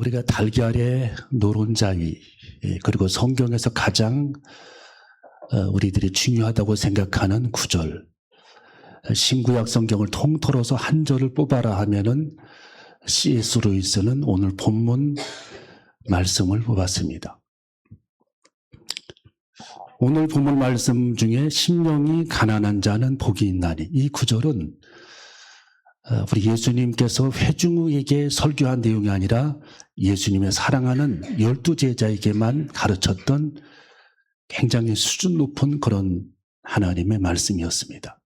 우리가 달걀의 노른자 위, 그리고 성경에서 가장 우리들이 중요하다고 생각하는 구절, 신구약 성경을 통틀어서 한 절을 뽑아라 하면은 C.S. 루이스는 오늘 본문 말씀을 뽑았습니다. 오늘 본문 말씀 중에 심령이 가난한 자는 복이 있나니, 이 구절은 우리 예수님께서 회중에게 설교한 내용이 아니라 예수님의 사랑하는 12제자에게만 가르쳤던 굉장히 수준 높은 그런 하나님의 말씀이었습니다.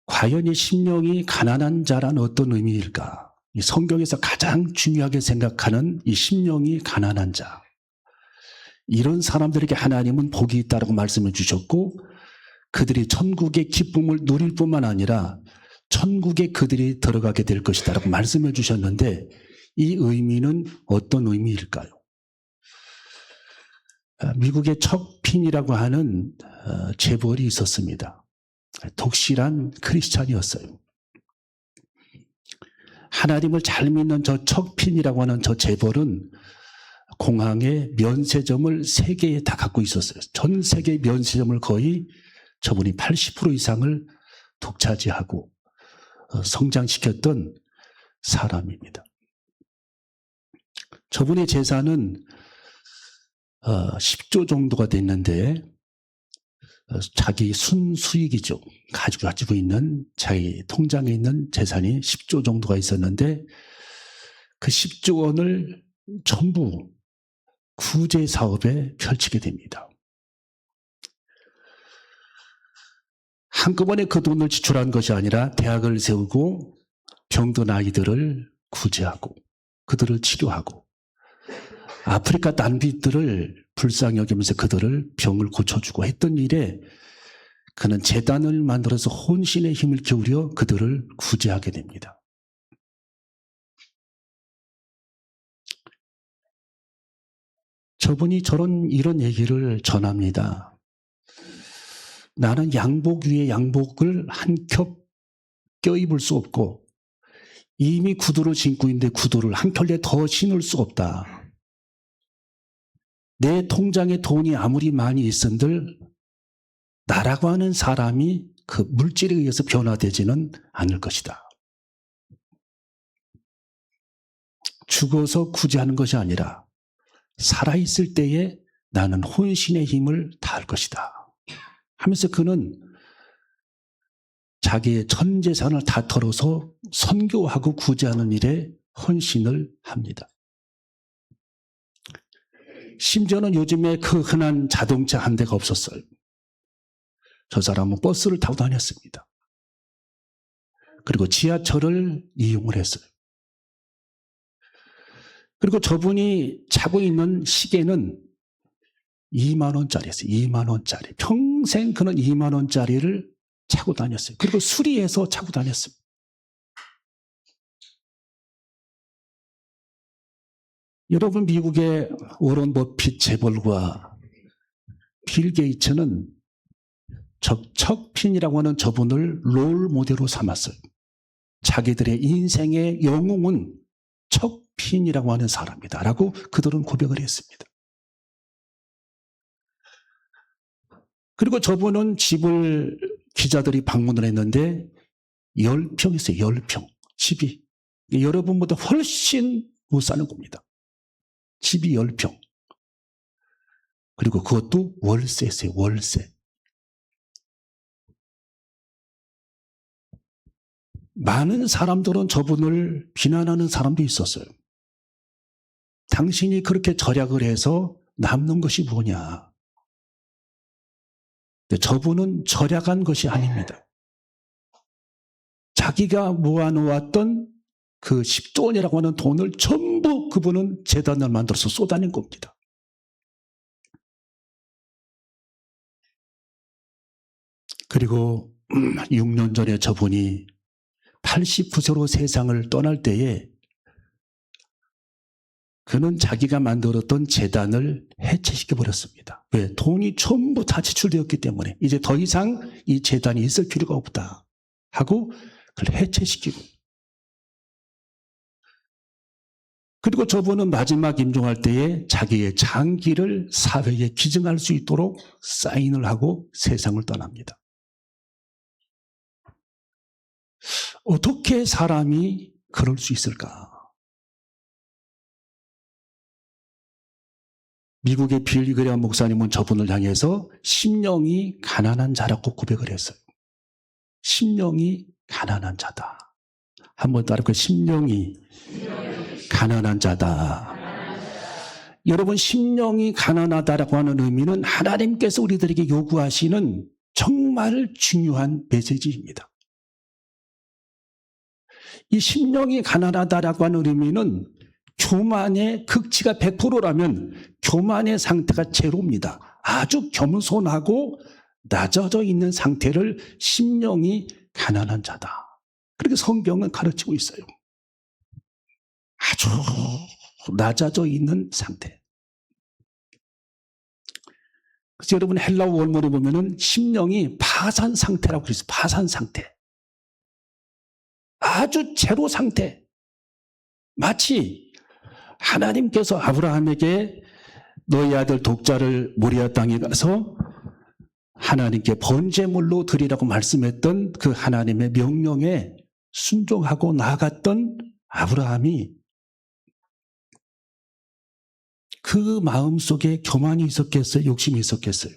과연 이 심령이 가난한 자란 어떤 의미일까? 이 성경에서 가장 중요하게 생각하는 이 심령이 가난한 자, 이런 사람들에게 하나님은 복이 있다고 말씀해 주셨고, 그들이 천국의 기쁨을 누릴 뿐만 아니라 천국에 그들이 들어가게 될 것이다라고 말씀해 주셨는데, 이 의미는 어떤 의미일까요? 미국의 척핀이라고 하는 재벌이 있었습니다. 독실한 크리스찬이었어요. 하나님을 잘 믿는 저 척핀이라고 하는 저 재벌은 공항에 면세점을 3개에 다 갖고 있었어요. 전 세계 면세점을 거의 저분이 80% 이상을 독차지하고 성장시켰던 사람입니다. 저분의 재산은 10조 정도가 됐는데, 자기 순수익이죠. 가지고 있는 자기 통장에 있는 재산이 10조 정도가 있었는데, 그 10조 원을 전부 구제 사업에 펼치게 됩니다. 한꺼번에 그 돈을 지출한 것이 아니라 대학을 세우고 병든 아이들을 구제하고 그들을 치료하고 아프리카 난민들을 불쌍히 여기면서 그들을 병을 고쳐주고 했던 일에 그는 재단을 만들어서 혼신의 힘을 기울여 그들을 구제하게 됩니다. 저분이 이런 얘기를 전합니다. 나는 양복 위에 양복을 한 겹 껴입을 수 없고, 이미 구두를 신고 있는데 구두를 한 켤레 더 신을 수 없다. 내 통장에 돈이 아무리 많이 있은들 나라고 하는 사람이 그 물질에 의해서 변화되지는 않을 것이다. 죽어서 구제하는 것이 아니라 살아있을 때에 나는 혼신의 힘을 다할 것이다 하면서 그는 자기의 전 재산을 다 털어서 선교하고 구제하는 일에 헌신을 합니다. 심지어는 요즘에 그 흔한 자동차 한 대가 없었어요. 저 사람은 버스를 타고 다녔습니다. 그리고 지하철을 이용을 했어요. 그리고 저분이 차고 있는 시계는 2만 원짜리였어요. 2만 원짜리. 평생 그는 2만 원짜리를 차고 다녔어요. 그리고 수리해서 차고 다녔어요. 여러분, 미국의 워런 버핏 재벌과 빌 게이츠는 척핀이라고 하는 저분을 롤 모델로 삼았어요. 자기들의 인생의 영웅은 척핀이라고 하는 사람이다 라고 그들은 고백을 했습니다. 그리고 저분은 집을 기자들이 방문을 했는데 10평 있어요. 10평. 집이 여러분보다 훨씬 못 사는 겁니다. 집이 10평. 그리고 그것도 월세세요. 월세. 많은 사람들은 저분을 비난하는 사람도 있었어요. 당신이 그렇게 절약을 해서 남는 것이 뭐냐. 근데 저분은 절약한 것이 아닙니다. 자기가 모아놓았던 그 10조 원이라고 하는 돈을 전부 그분은 재단을 만들어서 쏟아낸 겁니다. 그리고 6년 전에 저분이 89세로 세상을 떠날 때에 그는 자기가 만들었던 재단을 해체시켜버렸습니다. 왜? 돈이 전부 다 지출되었기 때문에 이제 더 이상 이 재단이 있을 필요가 없다 하고 그걸 해체시키고, 그리고 저분은 마지막 임종할 때에 자기의 장기를 사회에 기증할 수 있도록 사인을 하고 세상을 떠납니다. 어떻게 사람이 그럴 수 있을까? 미국의 빌리 그레엄 목사님은 저분을 향해서 심령이 가난한 자라고 고백을 했어요. 심령이 가난한 자다. 한번 따라해볼까요? 심령이 가난한 자다. 여러분, 심령이 가난하다라고 하는 의미는 하나님께서 우리들에게 요구하시는 정말 중요한 메시지입니다. 이 심령이 가난하다라고 하는 의미는 교만의 극치가 100%라면 교만의 상태가 제로입니다. 아주 겸손하고 낮아져 있는 상태를 심령이 가난한 자다. 그렇게 성경은 가르치고 있어요. 아주 낮아져 있는 상태. 그래서 여러분 헬라어 원문에 보면은 심령이 파산 상태라고 그랬어요. 파산 상태. 아주 제로 상태. 마치 하나님께서 아브라함에게 너희 아들 독자를 모리아 땅에 가서 하나님께 번제물로 드리라고 말씀했던 그 하나님의 명령에 순종하고 나아갔던 아브라함이 그 마음속에 교만이 있었겠어요? 욕심이 있었겠어요?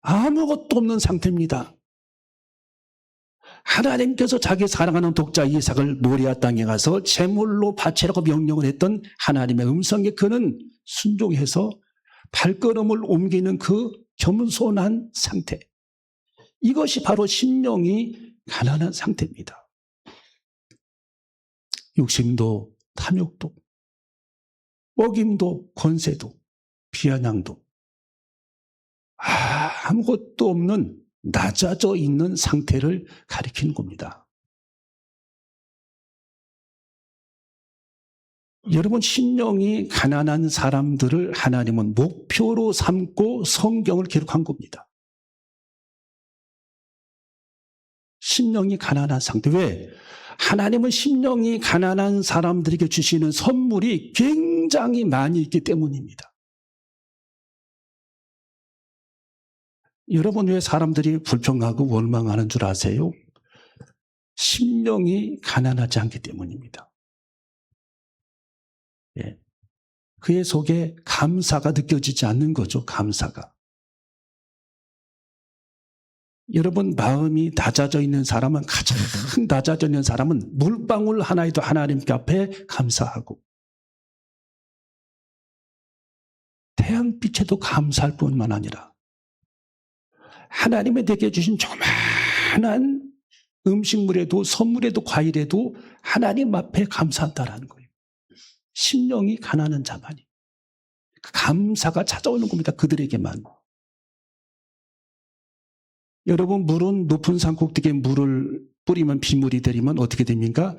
아무것도 없는 상태입니다. 하나님께서 자기 사랑하는 독자 이삭을 모리아 땅에 가서 제물로 바치라고 명령을 했던 하나님의 음성에 그는 순종해서 발걸음을 옮기는 그 겸손한 상태. 이것이 바로 심령이 가난한 상태입니다. 욕심도 탐욕도 먹임도 권세도 비아냥도 아무것도 없는 낮아져 있는 상태를 가리키는 겁니다. 여러분, 심령이 가난한 사람들을 하나님은 목표로 삼고 성경을 기록한 겁니다. 심령이 가난한 상태. 왜? 하나님은 심령이 가난한 사람들에게 주시는 선물이 굉장히 많이 있기 때문입니다. 여러분, 왜 사람들이 불평하고 원망하는 줄 아세요? 심령이 가난하지 않기 때문입니다. 예. 그의 속에 감사가 느껴지지 않는 거죠. 감사가. 여러분, 마음이 낮아져 있는 사람은, 가장 낮아져 있는 사람은 물방울 하나에도 하나님께 앞에 감사하고 태양빛에도 감사할 뿐만 아니라 하나님의 내게 주신 조그마한 음식물에도 선물에도 과일에도 하나님 앞에 감사한다라는 거예요. 심령이 가난한 자만이. 감사가 찾아오는 겁니다. 그들에게만. 여러분, 물은 높은 산 꼭대기에 물을 뿌리면 빗물이 되리면 어떻게 됩니까?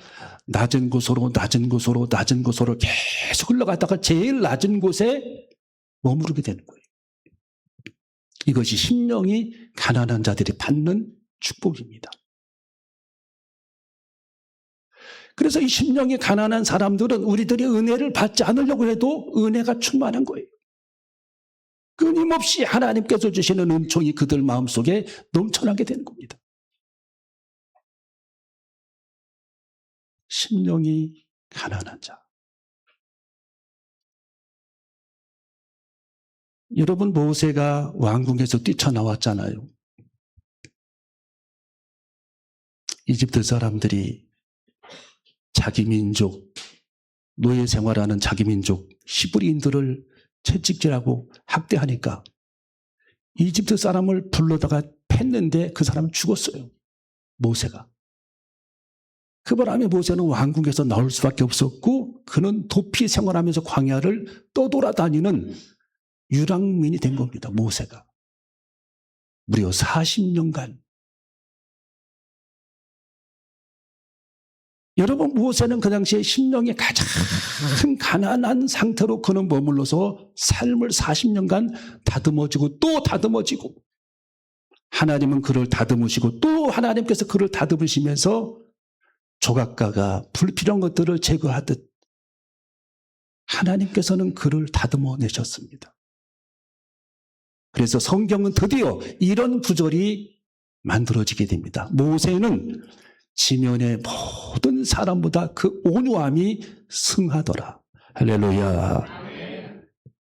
낮은 곳으로 낮은 곳으로 낮은 곳으로 계속 흘러가다가 제일 낮은 곳에 머무르게 되는 거예요. 이것이 심령이 가난한 자들이 받는 축복입니다. 그래서 이 심령이 가난한 사람들은 우리들이 은혜를 받지 않으려고 해도 은혜가 충만한 거예요. 끊임없이 하나님께서 주시는 은총이 그들 마음속에 넘쳐나게 되는 겁니다. 심령이 가난한 자. 여러분, 모세가 왕궁에서 뛰쳐나왔잖아요. 이집트 사람들이 자기 민족, 노예 생활하는 자기 민족 히브리인들을 채찍질하고 학대하니까 이집트 사람을 불러다가 팼는데 그 사람은 죽었어요. 모세가. 그 바람에 모세는 왕궁에서 나올 수밖에 없었고 그는 도피 생활하면서 광야를 떠돌아다니는 유랑민이 된 겁니다. 모세가. 무려 40년간. 여러분, 모세는 그 당시에 심령이 가장 가난한 상태로 그는 머물러서 삶을 40년간 다듬어지고 또 다듬어지고 하나님은 그를 다듬으시고 또 하나님께서 그를 다듬으시면서 조각가가 불필요한 것들을 제거하듯 하나님께서는 그를 다듬어 내셨습니다. 그래서 성경은 드디어 이런 구절이 만들어지게 됩니다. 모세는 지면의 모든 사람보다 그 온유함이 승하더라. 할렐루야.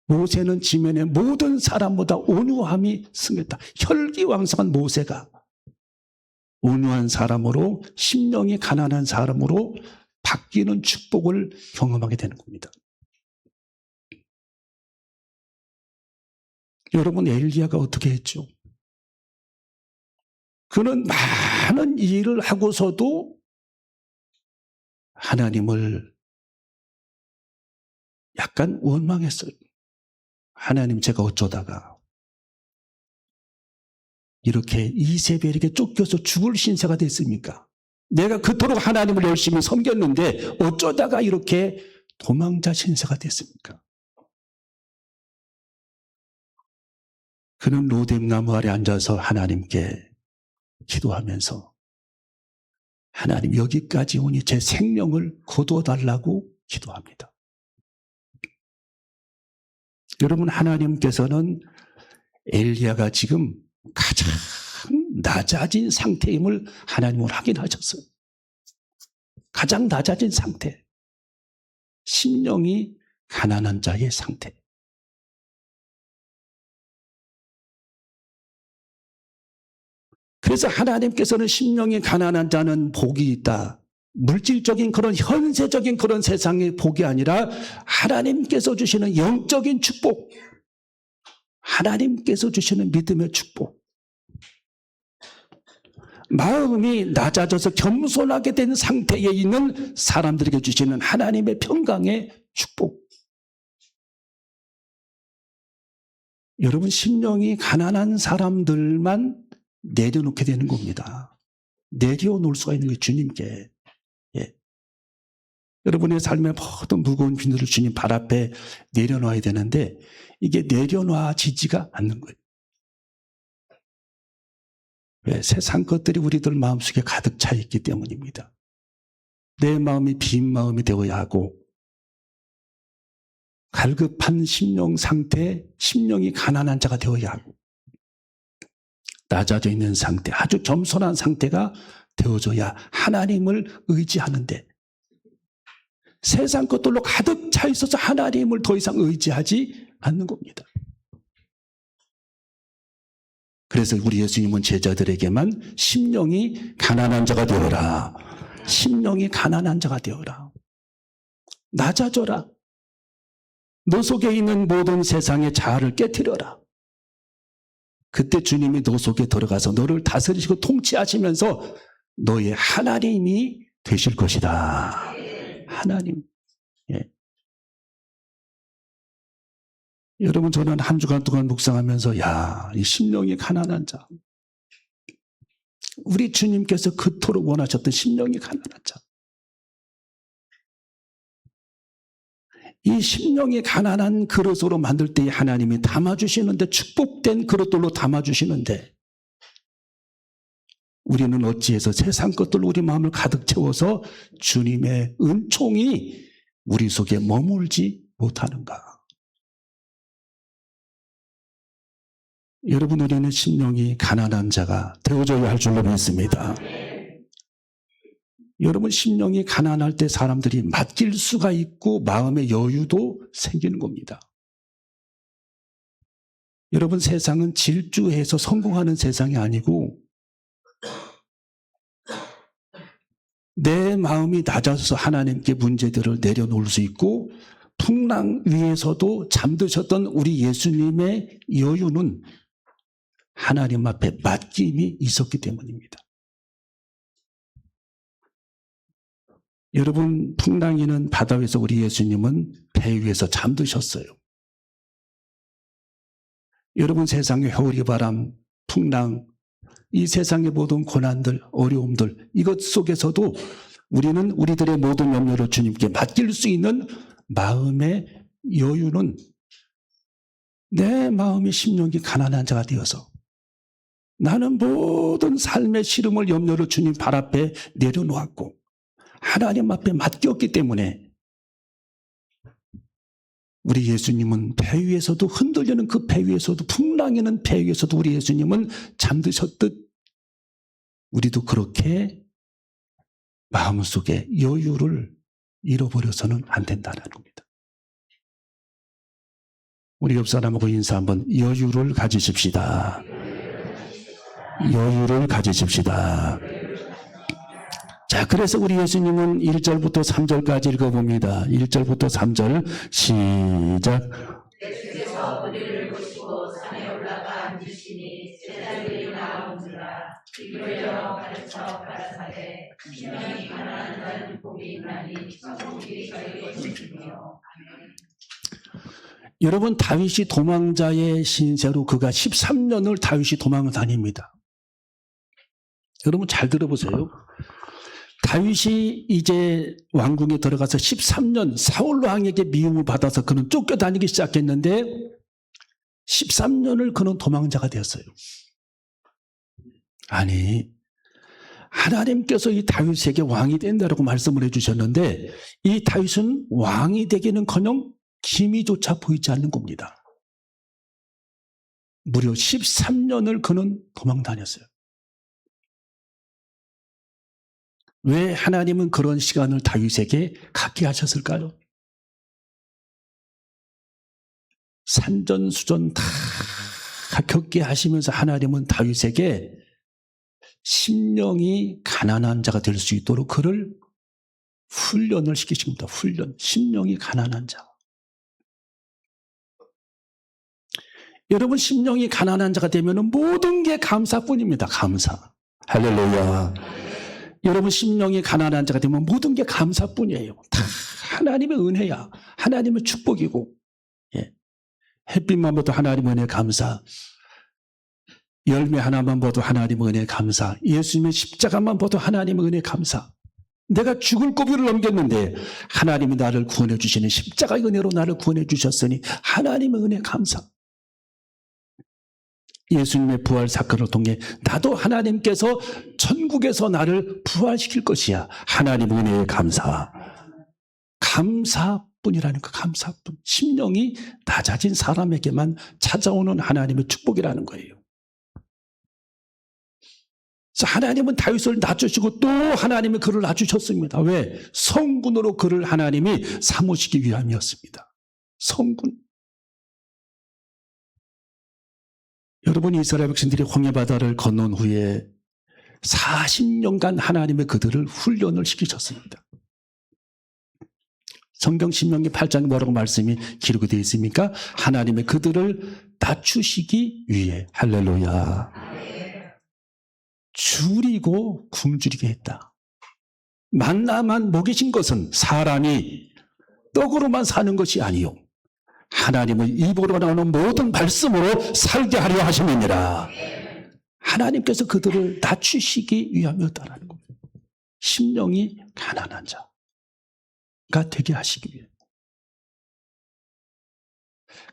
모세는 지면의 모든 사람보다 온유함이 승했다. 혈기왕성한 모세가 온유한 사람으로, 심령이 가난한 사람으로 바뀌는 축복을 경험하게 되는 겁니다. 여러분, 엘리야가 어떻게 했죠? 그는 많은 일을 하고서도 하나님을 약간 원망했어요. 하나님, 제가 어쩌다가 이렇게 이세벨에게 쫓겨서 죽을 신세가 됐습니까? 내가 그토록 하나님을 열심히 섬겼는데 어쩌다가 이렇게 도망자 신세가 됐습니까? 그는 로뎀나무 아래 앉아서 하나님께 기도하면서 하나님, 여기까지 오니 제 생명을 거두어달라고 기도합니다. 여러분, 하나님께서는 엘리야가 지금 가장 낮아진 상태임을 하나님은 확인하셨어요. 가장 낮아진 상태. 심령이 가난한 자의 상태. 그래서 하나님께서는 심령이 가난한 자는 복이 있다. 물질적인 그런 현세적인 그런 세상의 복이 아니라 하나님께서 주시는 영적인 축복, 하나님께서 주시는 믿음의 축복, 마음이 낮아져서 겸손하게 된 상태에 있는 사람들에게 주시는 하나님의 평강의 축복. 여러분, 심령이 가난한 사람들만 내려놓게 되는 겁니다. 내려놓을 수가 있는 게 주님께. 예. 여러분의 삶의 모든 무거운 빈들을 주님 발 앞에 내려놔야 되는데 이게 내려놔지지가 않는 거예요. 왜? 세상 것들이 우리들 마음속에 가득 차 있기 때문입니다. 내 마음이 빈 마음이 되어야 하고 갈급한 심령 상태, 심령이 가난한 자가 되어야 하고 낮아져 있는 상태, 아주 겸손한 상태가 되어줘야 하나님을 의지하는데 세상 것들로 가득 차 있어서 하나님을 더 이상 의지하지 않는 겁니다. 그래서 우리 예수님은 제자들에게만 심령이 가난한 자가 되어라. 심령이 가난한 자가 되어라. 낮아져라. 너 속에 있는 모든 세상의 자아를 깨트려라. 그때 주님이 너 속에 들어가서 너를 다스리시고 통치하시면서 너의 하나님이 되실 것이다. 하나님. 예. 여러분, 저는 한 주간 동안 묵상하면서 이 심령이 가난한 자, 우리 주님께서 그토록 원하셨던 심령이 가난한 자, 이 심령이 가난한 그릇으로 만들 때 하나님이 담아주시는데, 축복된 그릇들로 담아주시는데 우리는 어찌해서 세상 것들로 우리 마음을 가득 채워서 주님의 은총이 우리 속에 머물지 못하는가? 여러분, 우리는 심령이 가난한 자가 되어줘야 할 줄로 믿습니다. 여러분, 심령이 가난할 때 사람들이 맡길 수가 있고 마음의 여유도 생기는 겁니다. 여러분, 세상은 질주해서 성공하는 세상이 아니고 내 마음이 낮아져서 하나님께 문제들을 내려놓을 수 있고 풍랑 위에서도 잠드셨던 우리 예수님의 여유는 하나님 앞에 맡김이 있었기 때문입니다. 여러분, 풍랑이는 바다 위에서 우리 예수님은 배 위에서 잠드셨어요. 여러분, 세상의 회오리바람, 풍랑, 이 세상의 모든 고난들, 어려움들, 이것 속에서도 우리는 우리들의 모든 염려를 주님께 맡길 수 있는 마음의 여유는 내 마음의 심령이 가난한 자가 되어서 나는 모든 삶의 시름을, 염려를 주님 발 앞에 내려놓았고 하나님 앞에 맡겼기 때문에 우리 예수님은 배 위에서도 흔들리는 그 배 위에서도 풍랑이는 배 위에서도 우리 예수님은 잠드셨듯 우리도 그렇게 마음속에 여유를 잃어버려서는 안 된다는 겁니다. 우리 옆 사람하고 인사 한번 여유를 가지십시다. 여유를 가지십시다. 자, 그래서 우리 예수님은 1절부터 3절까지 읽어봅니다. 1절부터 3절 시작. 예수께서 우리를 보시고 산에 올라가 앉으시니 제자들이 나오니라. 이끌려 가르쳐 가라사대 심령이 가난한 자는 복이 있나니 천국이 저희 것이며. 여러분, 다윗이 도망자의 신세로 그가 13년을 다윗이 도망을 다닙니다. 여러분 잘 들어보세요. 다윗이 이제 왕궁에 들어가서 13년 사울 왕에게 미움을 받아서 그는 쫓겨다니기 시작했는데 13년을 그는 도망자가 되었어요. 아니, 하나님께서 이 다윗에게 왕이 된다라고 말씀을 해주셨는데 이 다윗은 왕이 되기는커녕 기미조차 보이지 않는 겁니다. 무려 13년을 그는 도망 다녔어요. 왜 하나님은 그런 시간을 다윗에게 갖게 하셨을까요? 산전수전 다 겪게 하시면서 하나님은 다윗에게 심령이 가난한 자가 될 수 있도록 그를 훈련을 시키신 겁니다. 훈련. 심령이 가난한 자. 여러분, 심령이 가난한 자가 되면 모든 게 감사뿐입니다. 감사. 할렐루야. 여러분, 심령이 가난한 자가 되면 모든 게 감사뿐이에요. 다 하나님의 은혜야. 하나님의 축복이고. 예. 햇빛만 봐도 하나님의 은혜 감사. 열매 하나만 봐도 하나님의 은혜 감사. 예수님의 십자가만 봐도 하나님의 은혜 감사. 내가 죽을 고비를 넘겼는데 하나님이 나를 구원해 주시는 십자가의 은혜로 나를 구원해 주셨으니 하나님의 은혜 감사. 예수님의 부활 사건을 통해 나도 하나님께서 천국에서 나를 부활시킬 것이야. 하나님의 은혜에 감사. 감사뿐이라는 거, 감사뿐. 심령이 낮아진 사람에게만 찾아오는 하나님의 축복이라는 거예요. 그래서 하나님은 다윗을 낮추시고 또 하나님이 그를 낮추셨습니다. 왜? 성군으로 그를 하나님이 삼으시기 위함이었습니다. 성군. 여러분, 이스라엘 백성들이 홍해바다를 건넌 후에 40년간 하나님의 그들을 훈련을 시키셨습니다. 성경 신명기 8장에 뭐라고 말씀이 기록이 되어 있습니까? 하나님의 그들을 낮추시기 위해. 할렐루야. 줄이고 굶주리게 했다. 만나만 먹이신 것은 사람이 떡으로만 사는 것이 아니요 하나님의 입으로 나오는 모든 말씀으로 살게 하려 하심이니라. 하나님께서 그들을 낮추시기 위함이었다라는 겁니다. 심령이 가난한 자가 되게 하시기 위해.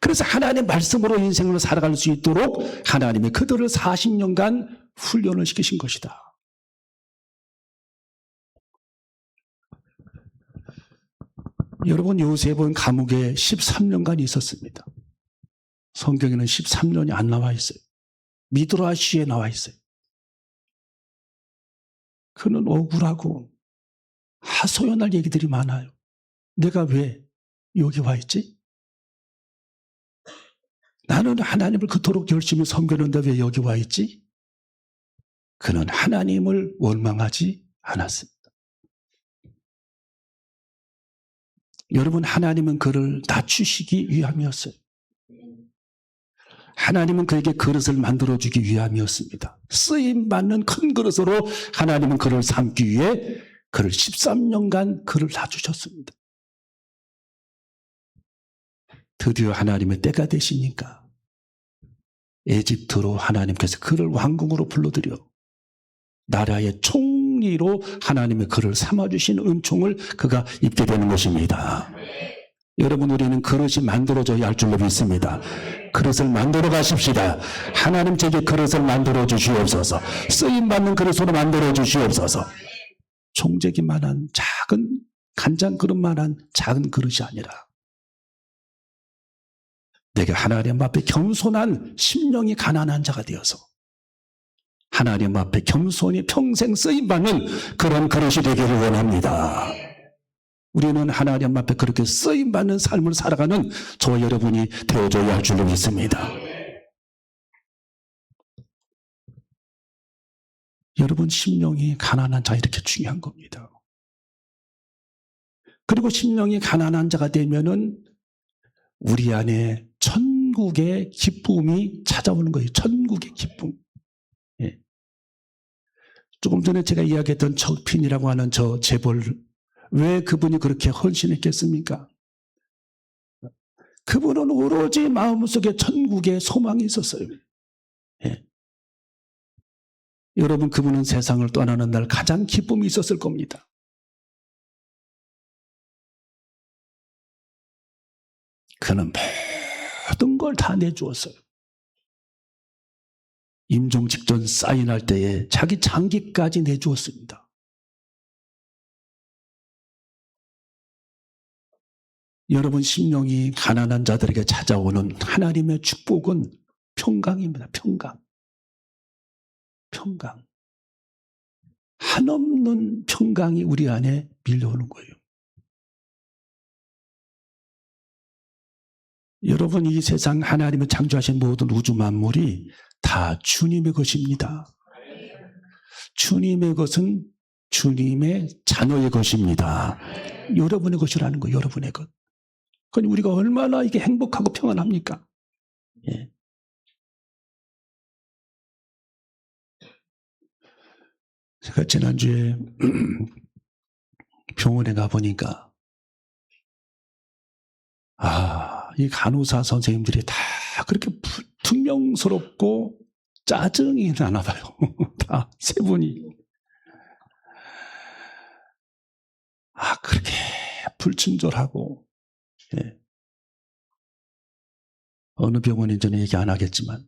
그래서 하나님의 말씀으로 인생을 살아갈 수 있도록 하나님이 그들을 40년간 훈련을 시키신 것이다. 여러분, 요셉은 감옥에 13년간 있었습니다. 성경에는 13년이 안 나와 있어요. 미드라시에 나와 있어요. 그는 억울하고 하소연할 얘기들이 많아요. 내가 왜 여기 와 있지? 나는 하나님을 그토록 열심히 섬겼는데 왜 여기 와 있지? 그는 하나님을 원망하지 않았습니다. 여러분, 하나님은 그를 낮추시기 위함이었어요. 하나님은 그에게 그릇을 만들어주기 위함이었습니다. 쓰임받는 큰 그릇으로 하나님은 그를 삼기 위해 그를 13년간 그를 놔주셨습니다. 드디어 하나님의 때가 되시니까 에집트로 하나님께서 그를 왕궁으로 불러들여 나라의 총리로 하나님의 그를 삼아주신 은총을 그가 입게 되는 것입니다. 여러분, 우리는 그릇이 만들어져야 할 줄로 믿습니다. 그릇을 만들어 가십시다. 하나님 제게 그릇을 만들어 주시옵소서. 쓰임받는 그릇으로 만들어 주시옵소서. 종재기만한 작은 간장 그릇만한 작은 그릇이 아니라 내가 하나님 앞에 겸손한 심령이 가난한 자가 되어서 하나님 앞에 겸손히 평생 쓰임받는 그런 그릇이 되기를 원합니다. 우리는 하나님 앞에 그렇게 쓰임받는 삶을 살아가는 저와 여러분이 되어줘야 할 줄로 믿습니다. 여러분, 심령이 가난한 자, 이렇게 중요한 겁니다. 그리고 심령이 가난한 자가 되면은 우리 안에 천국의 기쁨이 찾아오는 거예요. 천국의 기쁨. 예. 조금 전에 제가 이야기했던 척핀이라고 하는 저 재벌, 왜 그분이 그렇게 헌신했겠습니까? 그분은 오로지 마음속에 천국의 소망이 있었어요. 예. 여러분, 그분은 세상을 떠나는 날 가장 기쁨이 있었을 겁니다. 그는 모든 걸 다 내주었어요. 임종 직전 사인할 때에 자기 장기까지 내주었습니다. 여러분, 심령이 가난한 자들에게 찾아오는 하나님의 축복은 평강입니다. 평강. 평강. 한없는 평강이 우리 안에 밀려오는 거예요. 여러분, 이 세상 하나님은 창조하신 모든 우주 만물이 다 주님의 것입니다. 주님의 것은 주님의 자녀의 것입니다. 여러분의 것이라는 거예요. 여러분의 것. 그러니 우리가 얼마나 이게 행복하고 평안합니까? 예. 제가 지난주에 병원에 가보니까 이 간호사 선생님들이 다 그렇게 퉁명스럽고 짜증이 나나 봐요. 다 세 분이. 그렇게 불친절하고. 예. 어느 병원인지는 얘기 안 하겠지만.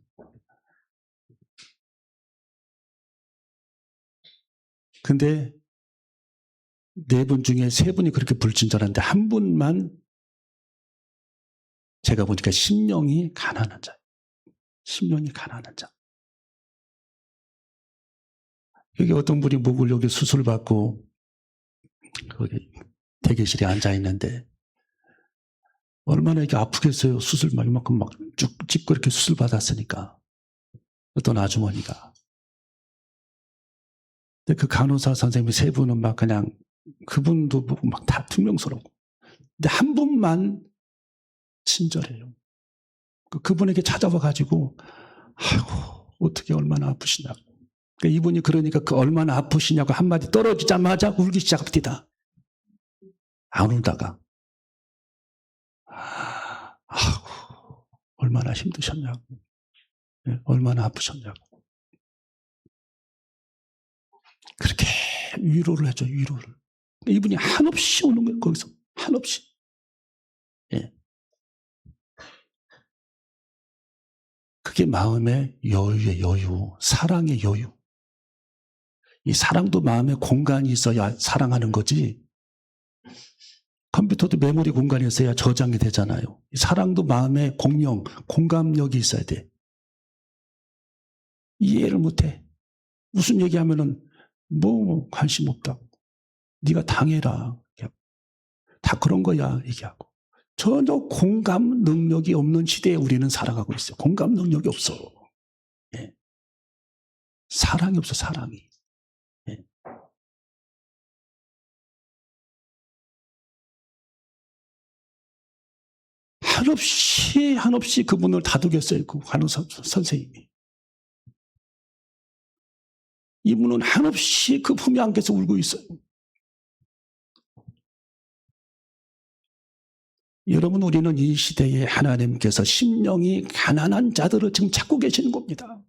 근데 네 분 중에 세 분이 그렇게 불친절한데 한 분만 제가 보니까 심령이 가난한 자. 심령이 가난한 자. 여기 어떤 분이 목을 여기 수술받고 거기 대기실에 앉아 있는데 얼마나 이게 아프겠어요. 수술 이만큼 막 쭉 찝고 이렇게 수술 받았으니까. 어떤 아주머니가. 근데 그 간호사 선생님이 세 분은 막 그냥 그분도 보고 막 다 퉁명스럽고. 근데 한 분만 친절해요. 그분에게 찾아와 가지고 아이고 어떻게 얼마나 아프시냐고. 그러니까 이분이 그러니까 그 얼마나 아프시냐고 한마디 떨어지자마자 울기 시작합니다. 안 울다가 아이고 얼마나 힘드셨냐고. 얼마나 아프셨냐고. 그렇게 위로를 해줘. 위로를. 그러니까 이분이 한없이 우는 거예요. 거기서 한없이. 예. 그게 마음의 여유의 여유, 사랑의 여유. 이 사랑도 마음에 공간이 있어야 사랑하는 거지. 컴퓨터도 메모리 공간이 있어야 저장이 되잖아요. 사랑도 마음에 공감력이 있어야 돼. 이해를 못해. 무슨 얘기하면은 뭐 관심 없다고. 네가 당해라. 다 그런 거야 얘기하고. 전혀 공감 능력이 없는 시대에 우리는 살아가고 있어요. 공감 능력이 없어. 예. 사랑이 없어. 사랑이. 예. 한없이 그분을 다독였어요. 그 간호사 선생님이. 이분은 한없이 그 품에 안겨서 울고 있어요. 여러분, 우리는 이 시대에 하나님께서 심령이 가난한 자들을 지금 찾고 계시는 겁니다.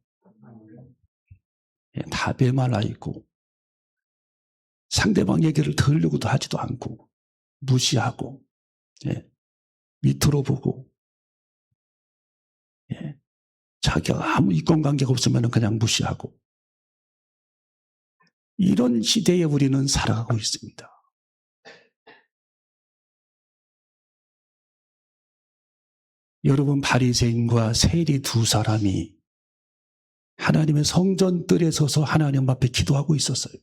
다 메말라 있고 상대방 얘기를 들으려고도 하지도 않고 무시하고 밑으로 보고 자기가 아무 인권관계가 없으면 그냥 무시하고 이런 시대에 우리는 살아가고 있습니다. 여러분, 바리새인과 세리 두 사람이 하나님의 성전뜰에 서서 하나님 앞에 기도하고 있었어요.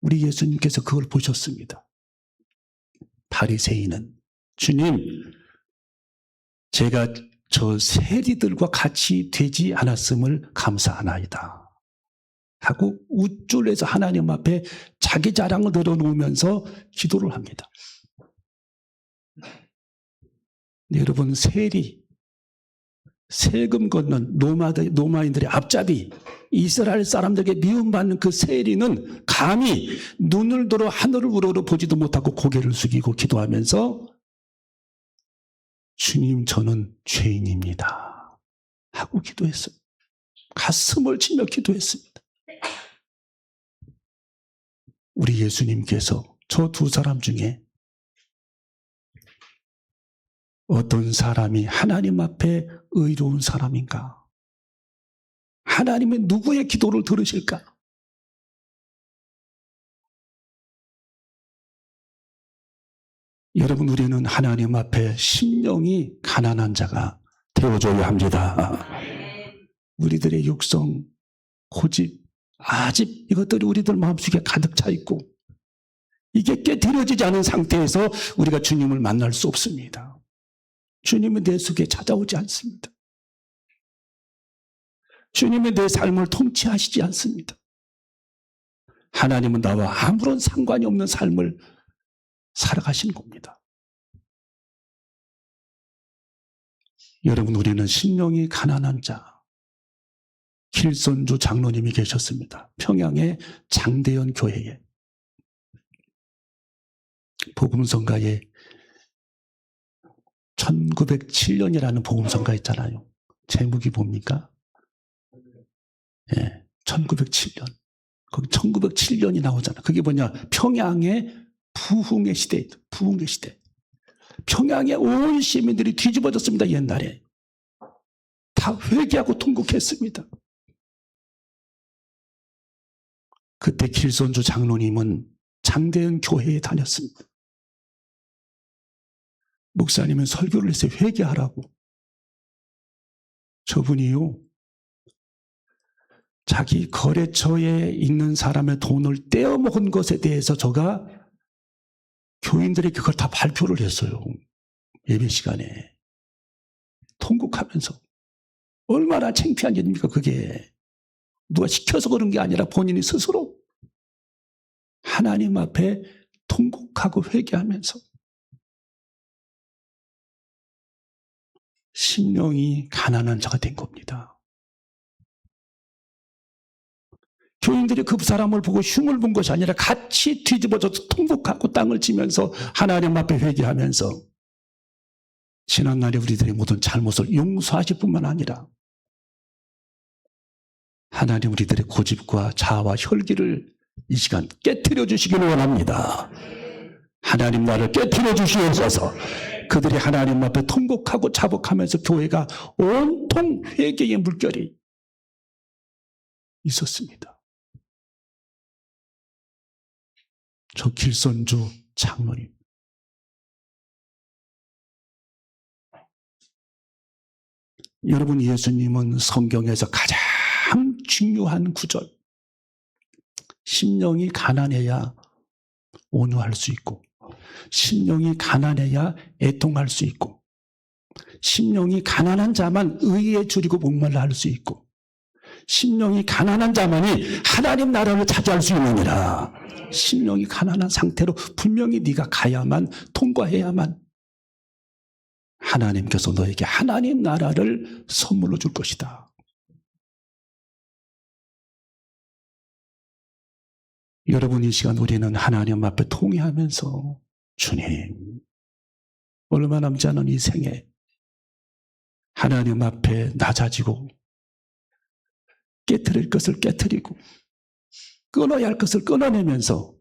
우리 예수님께서 그걸 보셨습니다. 바리새인은 주님, 제가 저 세리들과 같이 되지 않았음을 감사하나이다 하고 우쭐해서 하나님 앞에 자기 자랑을 늘어놓으면서 기도를 합니다. 여러분, 세금 걷는 노마인들의 앞잡이, 이스라엘 사람들에게 미움받는 그 세리는 감히 눈을 들어 하늘을 우러러 보지도 못하고 고개를 숙이고 기도하면서 주님, 저는 죄인입니다 하고 기도했어요. 가슴을 치며 기도했습니다. 우리 예수님께서 저 두 사람 중에 어떤 사람이 하나님 앞에 의로운 사람인가? 하나님은 누구의 기도를 들으실까? 여러분, 우리는 하나님 앞에 심령이 가난한 자가 되어줘야 합니다. 우리들의 육성, 고집, 아집, 이것들이 우리들 마음속에 가득 차 있고 이게 깨트려지지 않은 상태에서 우리가 주님을 만날 수 없습니다. 주님은 내 속에 찾아오지 않습니다. 주님은 내 삶을 통치하시지 않습니다. 하나님은 나와 아무런 상관이 없는 삶을 살아가시는 겁니다. 여러분, 우리는 심령이 가난한 자, 길선주 장로님이 계셨습니다. 평양의 장대현 교회에. 복음성가에 1907년이라는 복음성가 있잖아요. 제목이 뭡니까? 예, 1907년. 거기 1907년이 나오잖아. 그게 뭐냐? 평양의 부흥의 시대. 부흥의 시대. 평양의 온 시민들이 뒤집어졌습니다. 옛날에. 다 회개하고 통곡했습니다. 그때 길선주 장로님은 장대현 교회에 다녔습니다. 목사님은 설교를 했어요. 회개하라고. 저분이요, 자기 거래처에 있는 사람의 돈을 떼어먹은 것에 대해서 저가 교인들에게 그걸 다 발표를 했어요. 예배 시간에. 통곡하면서. 얼마나 창피한 일입니까, 그게. 누가 시켜서 그런 게 아니라 본인이 스스로 하나님 앞에 통곡하고 회개하면서 심령이 가난한 자가 된 겁니다. 교인들이 그 사람을 보고 흉을 본 것이 아니라 같이 뒤집어져서 통곡하고 땅을 치면서 하나님 앞에 회개하면서 지난날에 우리들의 모든 잘못을 용서하실 뿐만 아니라 하나님 우리들의 고집과 자아와 혈기를 이 시간 깨트려 주시기를 원합니다. 하나님 나를 깨트려 주시옵소서. 그들이 하나님 앞에 통곡하고 자복하면서 교회가 온통 회개의 물결이 있었습니다. 저 길선주 장로님. 여러분, 예수님은 성경에서 가장 중요한 구절, 심령이 가난해야 온유할 수 있고, 심령이 가난해야 애통할 수 있고, 심령이 가난한 자만 의에 줄이고 목말라 할 수 있고, 심령이 가난한 자만이 하나님 나라를 차지할 수 있느니라. 심령이 가난한 상태로 분명히 네가 가야만, 통과해야만 하나님께서 너에게 하나님 나라를 선물로 줄 것이다. 여러분, 이 시간 우리는 하나님 앞에 통회하면서 주님, 얼마 남지 않은 이 생에 하나님 앞에 낮아지고 깨트릴 것을 깨트리고 끊어야 할 것을 끊어내면서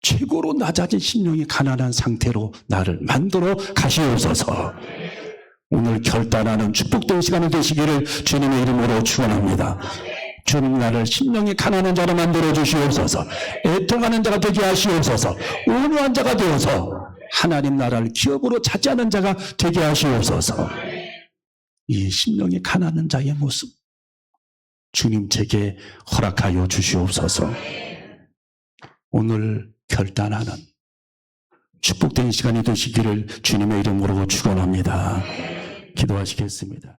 최고로 낮아진 심령이 가난한 상태로 나를 만들어 가시옵소서. 오늘 결단하는 축복된 시간이 되시기를 주님의 이름으로 축원합니다. 주님, 나를 심령이 가난한 자로 만들어 주시옵소서. 애통하는 자가 되게 하시옵소서. 온유한 자가 되어서 하나님 나라를 기업으로 차지하는 자가 되게 하시옵소서. 이 심령이 가난한 자의 모습 주님 제게 허락하여 주시옵소서. 오늘 결단하는 축복된 시간이 되시기를 주님의 이름으로 축원합니다. 기도하시겠습니다.